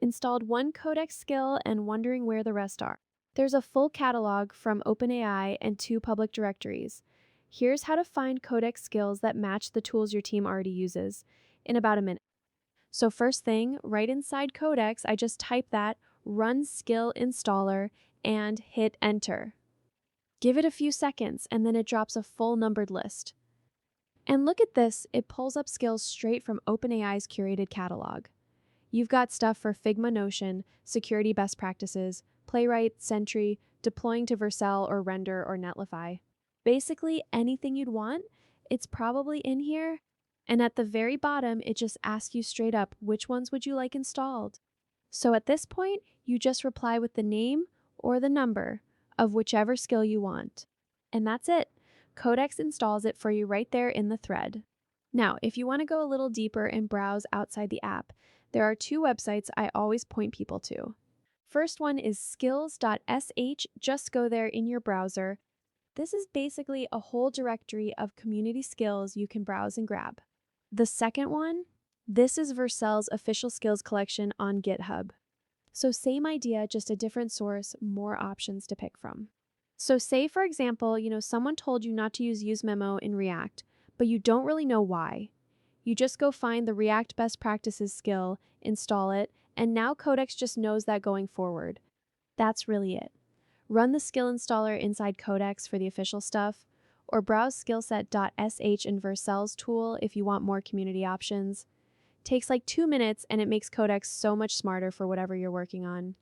installed one Codex skill and wondering where the rest are. There's a full catalog from OpenAI and two public directories. Here's how to find Codex skills that match the tools your team already uses in about a minute. So first thing, right inside Codex, I just type that, run skill installer, and hit enter. Give it a few seconds and then it drops a full numbered list. And look at this, it pulls up skills straight from OpenAI's curated catalog. You've got stuff for Figma Notion, security best practices, Playwright, Sentry, deploying to Vercel or Render or Netlify. Basically anything you'd want, it's probably in here. And at the very bottom, it just asks you straight up, which ones would you like installed? So at this point, you just reply with the name or the number of whichever skill you want. And that's it. Codex installs it for you right there in the thread. Now, if you want to go a little deeper and browse outside the app, there are two websites I always point people to. First one is skills.sh. Just go there in your browser. This is basically a whole directory of community skills you can browse and grab. The second one, this is Vercel's official skills collection on GitHub. So same idea, just a different source, more options to pick from. So say, for example, someone told you not to use useMemo in React, but you don't really know why. You just go find the React best practices skill, install it, and now Codex just knows that going forward. That's really it. Run the skill installer inside Codex for the official stuff, or browse skillset.sh in Vercel's tool if you want more community options. Takes like 2 minutes and it makes Codex so much smarter for whatever you're working on.